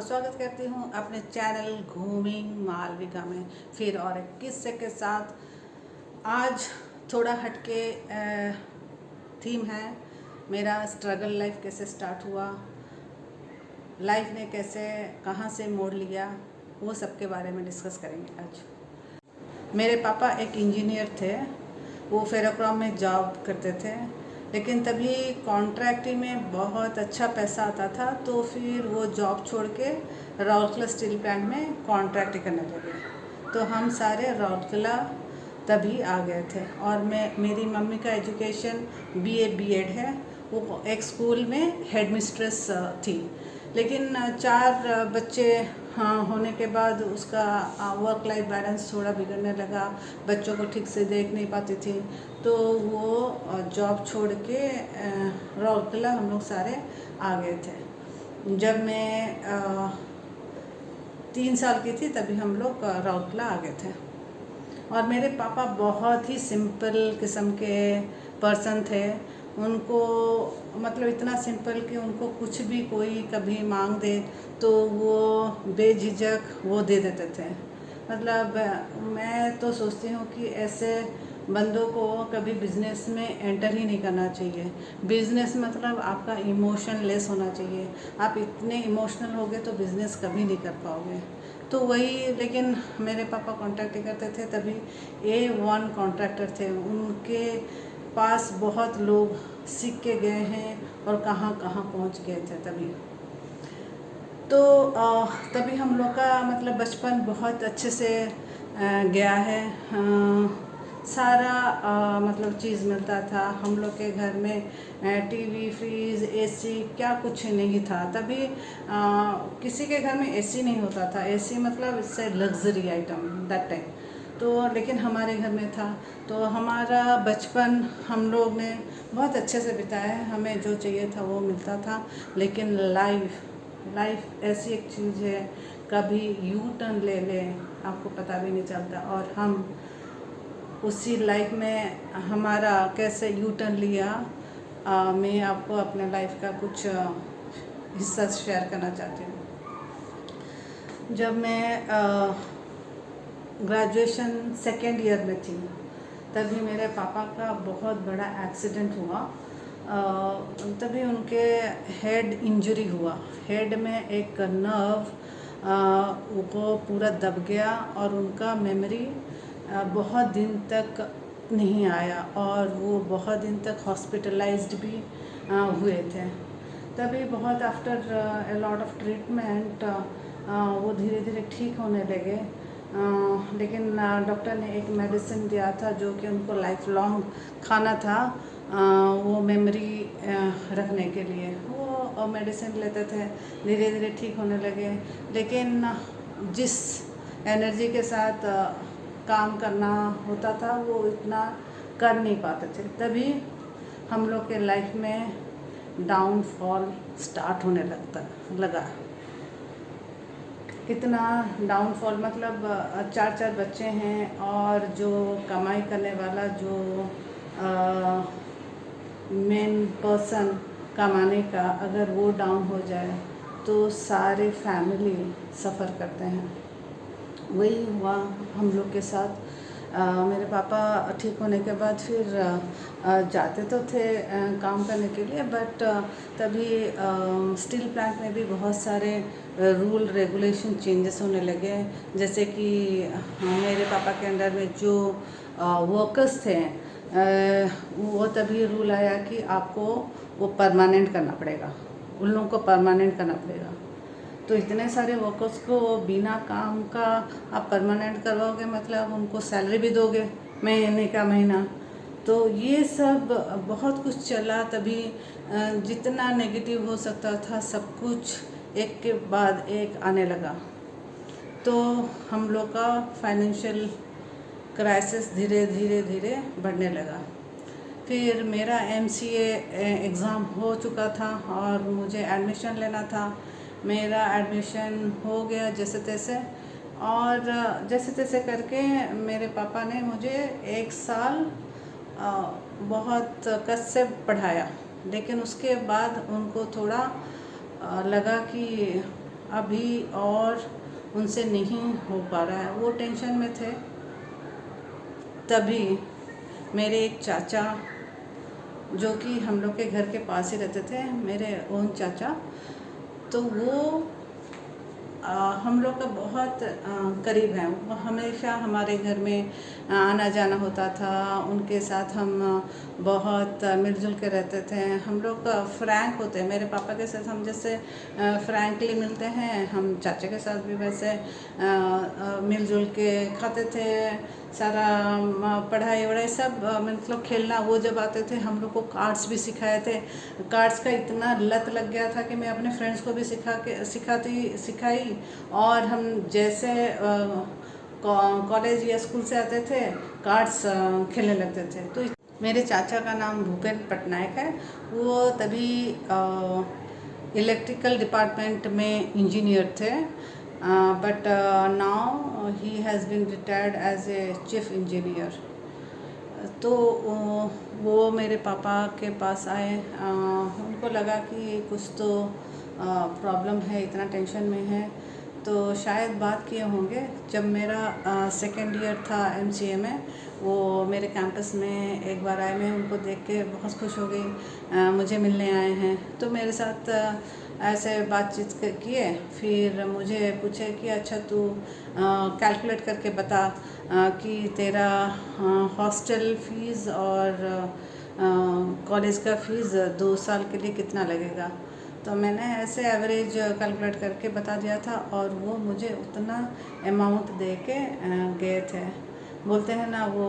स्वागत करती हूँ अपने चैनल घूमिंग मालविका में फिर और एक किस्से के साथ। आज थोड़ा हटके थीम है मेरा स्ट्रगल लाइफ कैसे स्टार्ट हुआ, लाइफ ने कैसे कहाँ से मोड़ लिया, वो सब के बारे में डिस्कस करेंगे आज। मेरे पापा एक इंजीनियर थे, वो फेरोक्रोम में जॉब करते थे, लेकिन तभी कॉन्ट्रैक्टी में बहुत अच्छा पैसा आता था, तो फिर वो जॉब छोड़ के राउरकेला स्टील प्लांट में कॉन्ट्रैक्ट करने लगे। तो हम सारे राउरकेला तभी आ गए थे। और मेरी मम्मी का एजुकेशन बीए बीएड है, वो एक स्कूल में हेड मिस्ट्रेस थी, लेकिन 4 बच्चे होने के बाद उसका वर्क लाइफ बैलेंस थोड़ा बिगड़ने लगा, बच्चों को ठीक से देख नहीं पाती थी, तो वो जॉब छोड़ के राउरकेला हम लोग सारे आ गए थे। जब मैं 3 साल की थी तभी हम लोग राउरकेला आ गए थे। और मेरे पापा बहुत ही सिंपल किस्म के पर्सन थे। उनको मतलब इतना सिंपल कि उनको कुछ भी कोई कभी मांग दे तो वो बेझिझक वो दे देते थे। मतलब मैं तो सोचती हूँ कि ऐसे बंदों को कभी बिज़नेस में एंटर ही नहीं करना चाहिए। बिज़नेस मतलब आपका इमोशन लेस होना चाहिए। आप इतने इमोशनल होगे तो बिज़नेस कभी नहीं कर पाओगे। तो वही, लेकिन मेरे पापा कॉन्ट्रैक्ट करते थे, तभी A1 कॉन्ट्रैक्टर थे। उनके पास बहुत लोग सीख के गए हैं और कहाँ कहाँ पहुँच गए थे तभी। तो तभी हम लोग का मतलब बचपन बहुत अच्छे से गया है। सारा मतलब चीज़ मिलता था हम लोग के घर में। टीवी, फ्रिज, एसी क्या कुछ नहीं था तभी। किसी के घर में एसी नहीं होता था। एसी मतलब इससे लग्जरी आइटम दैट टाइम। तो लेकिन हमारे घर में था, तो हमारा बचपन हम लोग ने बहुत अच्छे से बिताया है। हमें जो चाहिए था वो मिलता था। लेकिन लाइफ ऐसी एक चीज़ है, कभी यू टर्न ले ले आपको पता भी नहीं चलता। और हम उसी लाइफ में हमारा कैसे यू टर्न लिया, मैं आपको अपने लाइफ का कुछ हिस्सा शेयर करना चाहती हूँ। जब मैं ग्रेजुएशन सेकेंड ईयर में थी तभी मेरे पापा का बहुत बड़ा एक्सीडेंट हुआ। तभी उनके हेड इंजरी हुआ। हेड में एक नर्व वो पूरा दब गया और उनका मेमोरी बहुत दिन तक नहीं आया और वो बहुत दिन तक हॉस्पिटलाइज्ड भी हुए थे। तभी बहुत after a lot of treatment वो धीरे धीरे ठीक होने लगे। लेकिन डॉक्टर ने एक मेडिसिन दिया था जो कि उनको लाइफ लॉन्ग खाना था, वो मेमोरी रखने के लिए। वो मेडिसिन लेते थे, धीरे धीरे ठीक होने लगे। लेकिन जिस एनर्जी के साथ काम करना होता था वो इतना कर नहीं पाते थे। तभी हम लोग के लाइफ में डाउनफॉल स्टार्ट होने लगा। कितना डाउनफॉल, मतलब 4 बच्चे हैं और जो कमाई करने वाला जो मेन पर्सन कमाने का अगर वो डाउन हो जाए तो सारे फैमिली सफ़र करते हैं। वही हुआ हम लोग के साथ। मेरे पापा ठीक होने के बाद फिर जाते तो थे काम करने के लिए, बट तभी स्टील प्लांट में भी बहुत सारे रूल रेगुलेशन चेंजेस होने लगे। जैसे कि मेरे पापा के अंडर में जो वर्कर्स थे, वो तभी रूल आया कि आपको वो परमानेंट करना पड़ेगा, उन लोगों को परमानेंट करना पड़ेगा। तो इतने सारे वर्कर्स को बिना काम का आप परमानेंट करवाओगे, मतलब उनको सैलरी भी दोगे महीने का महीना। तो ये सब बहुत कुछ चला तभी। जितना नेगेटिव हो सकता था सब कुछ एक के बाद एक आने लगा। तो हम लोग का फाइनेंशियल क्राइसिस धीरे धीरे बढ़ने लगा। फिर मेरा MCA एग्ज़ाम हो चुका था और मुझे एडमिशन लेना था। मेरा एडमिशन हो गया जैसे तैसे, और जैसे तैसे करके मेरे पापा ने मुझे 1 साल बहुत कष्ट से पढ़ाया। लेकिन उसके बाद उनको थोड़ा लगा कि अभी और उनसे नहीं हो पा रहा है। वो टेंशन में थे। तभी मेरे एक चाचा, जो कि हम लोग के घर के पास ही रहते थे, मेरे ओन चाचा, तो वो हम लोग का बहुत करीब हैं। वो हमेशा हमारे घर में आना जाना होता था। उनके साथ हम बहुत मिलजुल के रहते थे। हम लोग फ्रैंक होते हैं। मेरे पापा के साथ हम जैसे फ्रैंकली मिलते हैं, हम चाचा के साथ भी वैसे मिलजुल के खाते थे। सारा पढ़ाई वढ़ाई सब मतलब खेलना। वो जब आते थे हम लोग को कार्ड्स भी सिखाए थे। कार्ड्स का इतना लत लग गया था कि मैं अपने फ्रेंड्स को भी सिखाई। और हम जैसे कॉलेज या स्कूल से आते थे, कार्ड्स खेलने लगते थे। तो मेरे चाचा का नाम भूपेंद्र पटनायक है। वो तभी इलेक्ट्रिकल डिपार्टमेंट में इंजीनियर थे, but now he has been retired as a chief engineer. तो वो मेरे पापा के पास आए। उनको लगा कि कुछ तो प्रॉब्लम है, इतना टेंशन में है। तो शायद बात किए होंगे। जब मेरा सेकेंड ईयर था एमसीए में, वो मेरे कैंपस में एक बार आए। मैं उनको देख के बहुत खुश हो गई। मुझे मिलने आए हैं, तो मेरे साथ ऐसे बातचीत किए। फिर मुझे पूछे कि अच्छा तू कैलकुलेट करके बता कि तेरा हॉस्टल फ़ीस और कॉलेज का फ़ीस 2 साल के लिए कितना लगेगा। तो मैंने ऐसे एवरेज कैलकुलेट करके बता दिया था, और वो मुझे उतना अमाउंट दे के गए थे। बोलते हैं ना, वो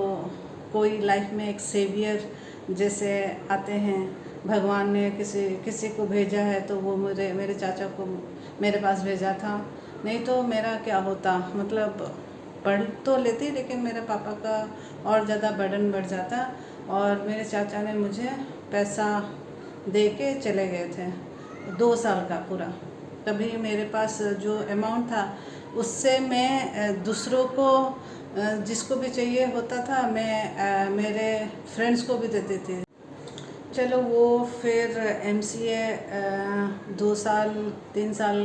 कोई लाइफ में एक सेवियर जैसे आते हैं। भगवान ने किसी को भेजा है, तो वो मेरे चाचा को मेरे पास भेजा था। नहीं तो मेरा क्या होता, मतलब पढ़ तो लेती, लेकिन मेरे पापा का और ज़्यादा बर्डन बढ़ जाता। और मेरे चाचा ने मुझे पैसा दे के चले गए थे 2 साल का पूरा। तभी मेरे पास जो अमाउंट था, उससे मैं दूसरों को जिसको भी चाहिए होता था, मैं मेरे फ्रेंड्स को भी देती थी। चलो, वो फिर एमसीए 2 साल 3 साल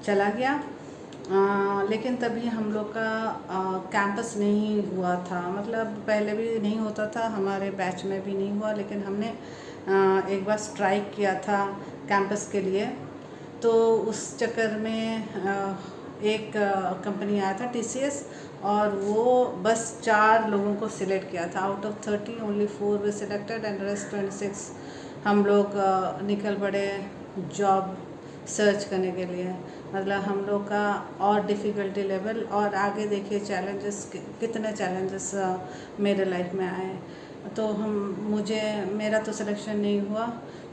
चला गया। लेकिन तभी हम लोग का कैंपस नहीं हुआ था। मतलब पहले भी नहीं होता था, हमारे बैच में भी नहीं हुआ। लेकिन हमने एक बार स्ट्राइक किया था कैंपस के लिए। तो उस चक्कर में एक कंपनी आया था टीसीएस, और वो बस 4 लोगों को सिलेक्ट किया था। Out of 30 only 4 way selected and rest 26 हम लोग निकल पड़े जॉब सर्च करने के लिए। मतलब हम लोग का और डिफ़िकल्टी लेवल। और आगे देखिए चैलेंजेस, कितने चैलेंजेस मेरे लाइफ में आए। तो मेरा तो सिलेक्शन नहीं हुआ।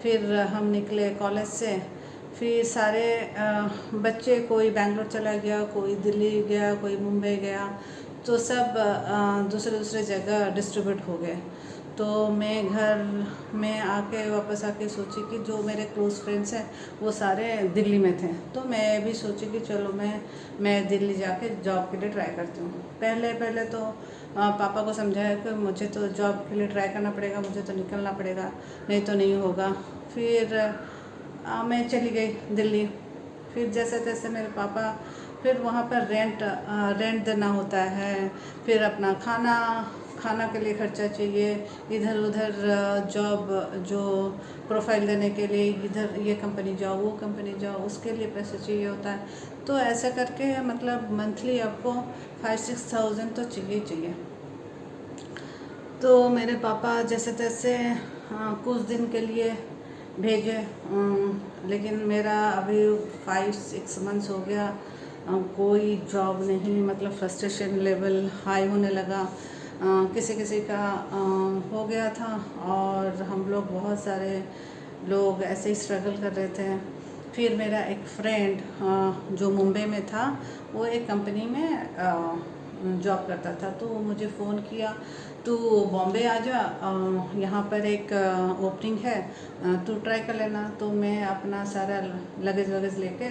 फिर हम निकले कॉलेज से। फिर सारे बच्चे, कोई बैंगलोर चला गया, कोई दिल्ली गया, कोई मुंबई गया। तो सब दूसरे जगह डिस्ट्रीब्यूट हो गए। तो मैं घर में वापस आके सोची कि जो मेरे क्लोज़ फ्रेंड्स हैं वो सारे दिल्ली में थे। तो मैं भी सोची कि चलो मैं दिल्ली जाके जॉब के लिए ट्राई करती हूँ। पहले तो पापा को समझाया कि मुझे तो जॉब के लिए ट्राई करना पड़ेगा, मुझे तो निकलना पड़ेगा, नहीं तो नहीं होगा। फिर मैं चली गई दिल्ली। फिर जैसे तैसे मेरे पापा, फिर वहाँ पर रेंट देना होता है। फिर अपना खाना के लिए खर्चा चाहिए। इधर उधर जॉब जो प्रोफाइल देने के लिए, इधर ये कंपनी जाओ, वो कंपनी जाओ, उसके लिए पैसे चाहिए होता है। तो ऐसा करके मतलब मंथली आपको 5-6 थाउजेंड तो चाहिए। तो मेरे पापा जैसे तैसे कुछ दिन के लिए भेजे। लेकिन मेरा अभी 5-6 मंथ्स हो गया, कोई जॉब नहीं। मतलब फ्रस्ट्रेशन लेवल हाई होने लगा। किसी का हो गया था, और हम लोग बहुत सारे लोग ऐसे ही स्ट्रगल कर रहे थे। फिर मेरा एक फ्रेंड जो मुंबई में था, वो एक कंपनी में जॉब करता था। तो वो मुझे फ़ोन किया, तू बॉम्बे आ जा, यहाँ पर एक ओपनिंग है, तू ट्राई कर लेना। तो मैं अपना सारा लगेज वगेज लेके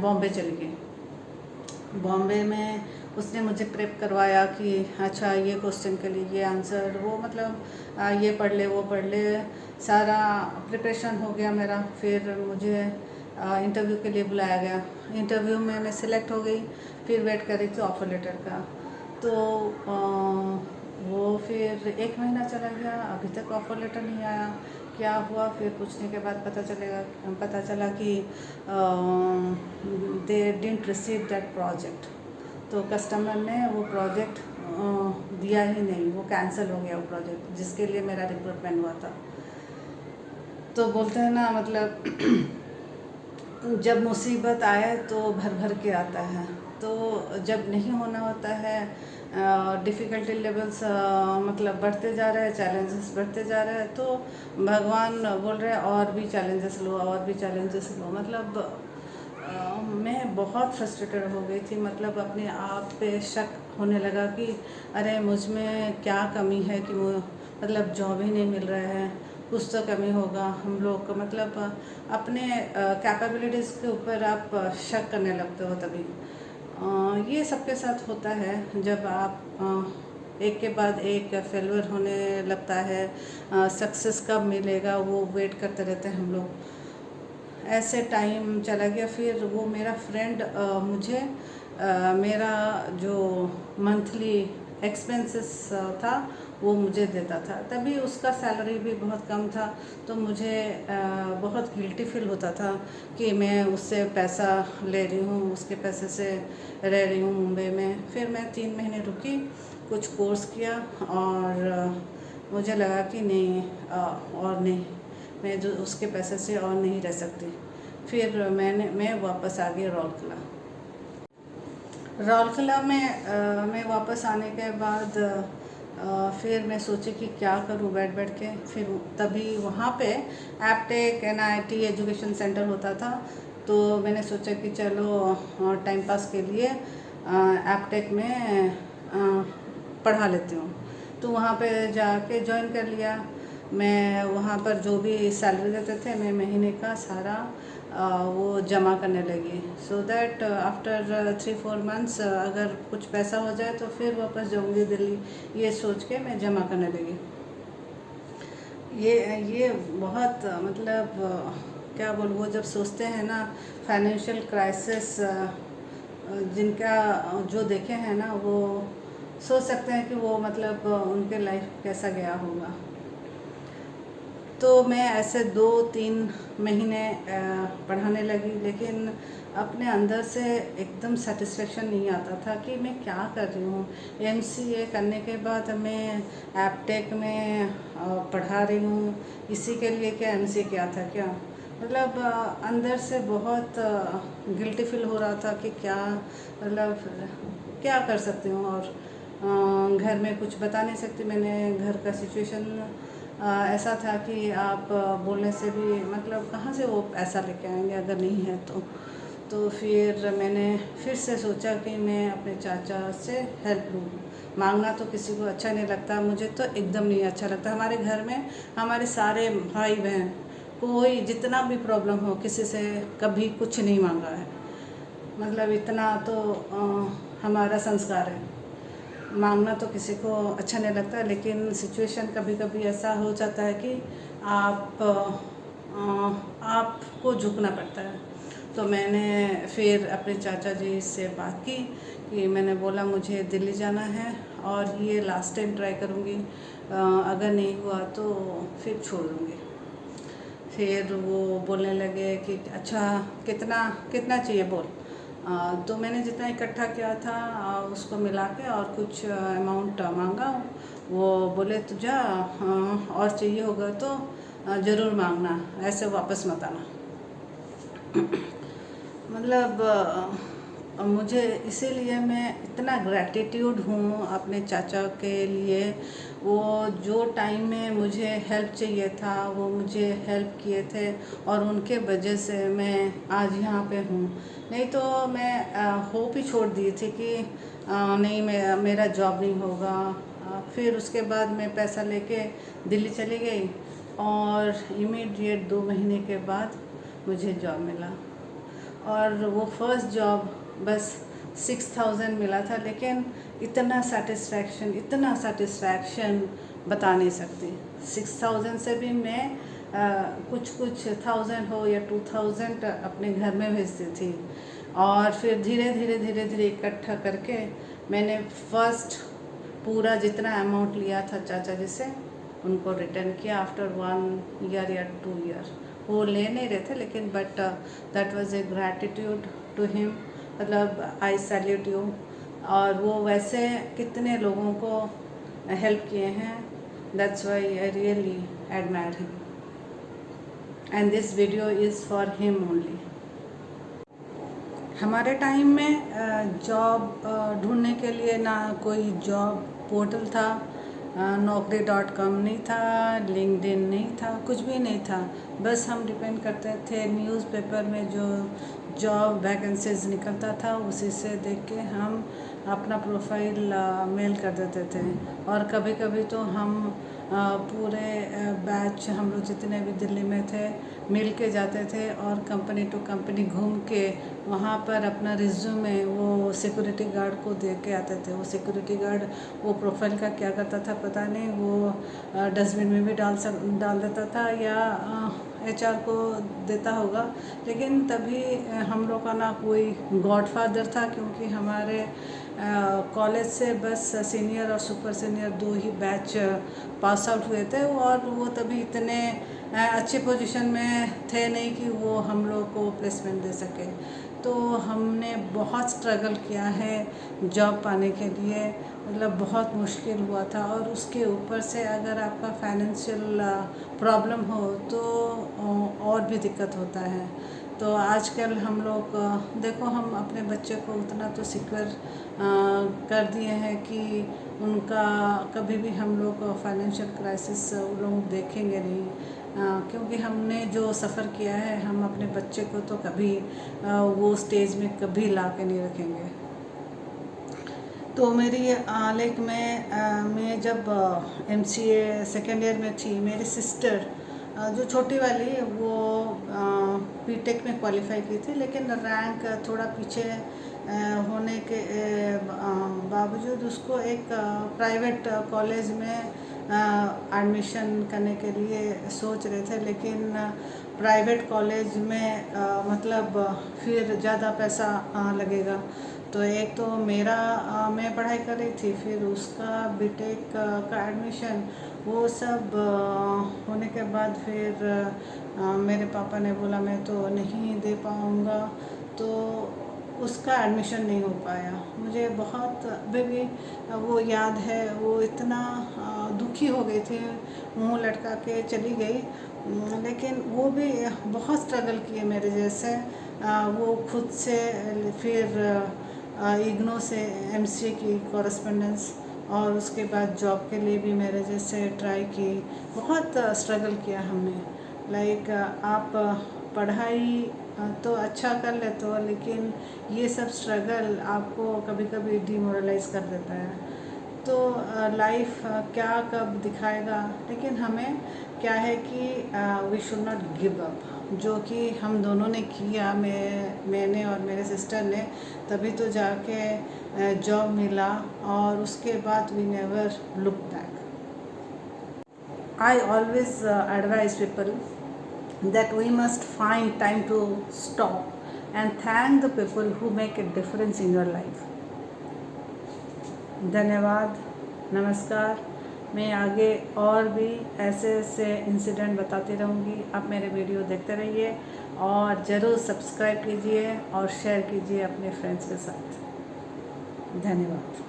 बॉम्बे चली गई। बॉम्बे में उसने मुझे प्रेप करवाया कि अच्छा ये क्वेश्चन के लिए ये आंसर, वो मतलब ये पढ़ ले वो पढ़ ले, सारा प्रिपरेशन हो गया मेरा। फिर मुझे इंटरव्यू के लिए बुलाया गया। इंटरव्यू में मैं सिलेक्ट हो गई। फिर वेट कर रही थी ऑफ़र लेटर का। तो वो फिर 1 महीना चला गया, अभी तक ऑफ़र लेटर नहीं आया। क्या हुआ, फिर पूछने के बाद पता चला कि they didn't receive that project. तो कस्टमर ने वो प्रोजेक्ट दिया ही नहीं, वो कैंसिल हो गया वो प्रोजेक्ट जिसके लिए मेरा रिक्रूटमेंट हुआ था। तो बोलते हैं ना, मतलब जब मुसीबत आए तो भर भर के आता है। तो जब नहीं होना होता है, डिफ़िकल्टी लेवल्स मतलब बढ़ते जा रहे हैं, चैलेंजेस बढ़ते जा रहे हैं, तो भगवान बोल रहे हैं और भी चैलेंजेस लो, और भी चैलेंजेस लो। मतलब मैं बहुत फ्रस्ट्रेटेड हो गई थी। मतलब अपने आप पे शक होने लगा कि अरे मुझ में क्या कमी है कि वो मतलब जॉब ही नहीं मिल रहा है, कुछ तो कमी होगा हम लोग को। मतलब अपने कैपेबिलिटीज़ के ऊपर आप शक करने लगते हो तभी। ये सबके साथ होता है जब आप एक के बाद एक फेलियर होने लगता है। सक्सेस कब मिलेगा वो वेट करते रहते हैं हम लोग। ऐसे टाइम चला गया। फिर वो मेरा फ्रेंड मुझे मेरा जो मंथली एक्सपेंसेस था वो मुझे देता था। तभी उसका सैलरी भी बहुत कम था, तो मुझे बहुत गिल्टी फील होता था कि मैं उससे पैसा ले रही हूँ, उसके पैसे से रह रही हूँ मुंबई में। फिर मैं 3 महीने रुकी, कुछ कोर्स किया और मुझे लगा कि नहीं, और नहीं, मैं जो उसके पैसे से और नहीं रह सकती। फिर मैं वापस आ गई रौलकला। रौलकला में मैं वापस आने के बाद फिर मैं सोची कि क्या करूं बैठ बैठ के। फिर तभी वहाँ पे एपटेक NIT एजुकेशन सेंटर होता था। तो मैंने सोचा कि चलो टाइम पास के लिए एपटेक में पढ़ा लेती हूँ। तो वहाँ पे जाके ज्वाइन कर लिया। मैं वहाँ पर जो भी सैलरी देते थे मैं महीने का सारा वो जमा करने लगी, सो दैट आफ्टर 3-4 मंथ्स अगर कुछ पैसा हो जाए तो फिर वापस जाऊँगी दिल्ली, ये सोच के मैं जमा करने लगी। ये बहुत मतलब क्या बोलूँ, वो जब सोचते हैं ना फाइनेंशियल क्राइसिस जिनका जो देखे हैं ना, वो सोच सकते हैं कि वो मतलब उनके लाइफ कैसा गया होगा। तो मैं ऐसे 2-3 महीने पढ़ाने लगी, लेकिन अपने अंदर से एकदम सेटिस्फेक्शन नहीं आता था कि मैं क्या कर रही हूँ। MCA करने के बाद मैं एपटेक में पढ़ा रही हूँ, इसी के लिए क्या MCA किया था क्या। मतलब अंदर से बहुत गिल्टी फील हो रहा था कि क्या, मतलब क्या कर सकती हूँ। और घर में कुछ बता नहीं सकती। मैंने घर का सिचुएशन ऐसा था कि आप बोलने से भी मतलब कहाँ से वो पैसा लेके आएंगे अगर नहीं है तो फिर मैंने फिर से सोचा कि मैं अपने चाचा से हेल्प लूँ। मांगना तो किसी को अच्छा नहीं लगता, मुझे तो एकदम नहीं अच्छा लगता। हमारे घर में हमारे सारे भाई बहन, कोई जितना भी प्रॉब्लम हो किसी से कभी कुछ नहीं मांगा है। मतलब इतना तो हमारा संस्कार है। मांगना तो किसी को अच्छा नहीं लगता, लेकिन सिचुएशन कभी कभी ऐसा हो जाता है कि आपको झुकना पड़ता है। तो मैंने फिर अपने चाचा जी से बात की कि मैंने बोला मुझे दिल्ली जाना है और ये लास्ट टाइम ट्राई करूँगी, अगर नहीं हुआ तो फिर छोड़ दूँगी। फिर वो बोलने लगे कि अच्छा कितना कितना चाहिए बोल। तो मैंने जितना इकट्ठा किया था उसको मिला के और कुछ अमाउंट मांगा। वो बोले तो जा, और चाहिए होगा तो ज़रूर मांगना, ऐसे वापस मत आना। मतलब मुझे इसीलिए मैं इतना ग्रैटिट्यूड हूँ अपने चाचा के लिए। वो जो टाइम में मुझे हेल्प चाहिए था वो मुझे हेल्प किए थे, और उनके वजह से मैं आज यहाँ पे हूँ। नहीं तो मैं होप ही छोड़ दी थी कि नहीं, मेरा जॉब नहीं होगा। फिर उसके बाद मैं पैसा लेके दिल्ली चली गई और इमीडिएट 2 महीने के बाद मुझे जॉब मिला। और वो फर्स्ट जॉब बस 6000 मिला था, लेकिन इतना सेटिस्फैक्शन बता नहीं सकती। 6000 से भी मैं कुछ कुछ 1000 हो या 2000 अपने घर में भेजती थी। और फिर धीरे धीरे इकट्ठा करके मैंने फर्स्ट पूरा जितना अमाउंट लिया था चाचा जी से उनको रिटर्न किया आफ्टर 1 ईयर या 2 ईयर। वो ले नहीं रहे थे लेकिन but that was a gratitude to him, मतलब आई सैल्यूट यू। और वो वैसे कितने लोगों को हेल्प किए हैं, that's why I really admire him and this video is for him only. हमारे टाइम में जॉब ढूंढने के लिए ना कोई जॉब पोर्टल था, naukri.com नहीं था, लिंक्डइन नहीं था, कुछ भी नहीं था। बस हम डिपेंड करते थे न्यूज़पेपर में जो जॉब वैकेंसीज निकलता था उसी से देख के हम अपना प्रोफाइल मेल कर देते थे। और कभी कभी तो हम पूरे बैच हम लोग जितने भी दिल्ली में थे मिल के जाते थे और कंपनी टू कंपनी घूम के वहाँ पर अपना रिज्यूमे वो सिक्योरिटी गार्ड को दे के आते थे। वो सिक्योरिटी गार्ड वो प्रोफाइल का क्या करता था पता नहीं, वो डस्टबिन में भी डाल देता था या HR को देता होगा। लेकिन तभी हम लोग का ना कोई गॉडफादर था, क्योंकि हमारे कॉलेज से बस सीनियर और सुपर सीनियर 2 ही बैच पास आउट हुए थे और वो तभी इतने अच्छे पोजीशन में थे नहीं कि वो हम लोग को प्लेसमेंट दे सके। तो हमने बहुत स्ट्रगल किया है जॉब पाने के लिए, मतलब बहुत मुश्किल हुआ था। और उसके ऊपर से अगर आपका फाइनेंशियल प्रॉब्लम हो तो और भी दिक्कत होता है। तो आजकल हम लोग देखो हम अपने बच्चे को उतना तो सिक्योर कर दिए हैं कि उनका कभी भी हम लोग फाइनेंशियल क्राइसिस वो लोग देखेंगे नहीं, क्योंकि हमने जो सफ़र किया है हम अपने बच्चे को तो कभी वो स्टेज में कभी ला के नहीं रखेंगे। तो मेरी लाइक मैं जब MCA सेकेंड ईयर में थी, मेरी सिस्टर जो छोटी वाली वो BTech में क्वालिफाई की थी, लेकिन रैंक थोड़ा पीछे होने के बावजूद उसको एक प्राइवेट कॉलेज में एडमिशन करने के लिए सोच रहे थे। लेकिन प्राइवेट कॉलेज में मतलब फिर ज़्यादा पैसा लगेगा। तो एक तो मेरा मैं पढ़ाई कर रही थी, फिर उसका BTech का एडमिशन वो सब होने के बाद फिर मेरे पापा ने बोला मैं तो नहीं दे पाऊँगा, तो उसका एडमिशन नहीं हो पाया। मुझे बहुत अभी भी वो याद है, वो इतना दुखी हो गई थी, मुंह लटका के चली गई। लेकिन वो भी बहुत स्ट्रगल किए मेरे जैसे। वो खुद से फिर इग्नो से MCA की कॉरेस्पोंडेंस और उसके बाद जॉब के लिए भी मेरे जैसे ट्राई की, बहुत स्ट्रगल किया हमने। लाइक आप पढ़ाई तो अच्छा कर लेते हो, लेकिन ये सब स्ट्रगल आपको कभी कभी डिमोरलाइज कर देता है। तो लाइफ क्या कब दिखाएगा, लेकिन हमें क्या है कि we should not give up, जो कि हम दोनों ने किया, मैंने और मेरे सिस्टर ने, तभी तो जाके जॉब मिला और उसके बाद we never look back. I always advise people that we must find time to stop and thank the people who make a difference in your life. धन्यवाद, नमस्कार। मैं आगे और भी ऐसे इंसिडेंट बताती रहूँगी। आप मेरे वीडियो देखते रहिए और ज़रूर सब्सक्राइब कीजिए और शेयर कीजिए अपने फ्रेंड्स के साथ। धन्यवाद।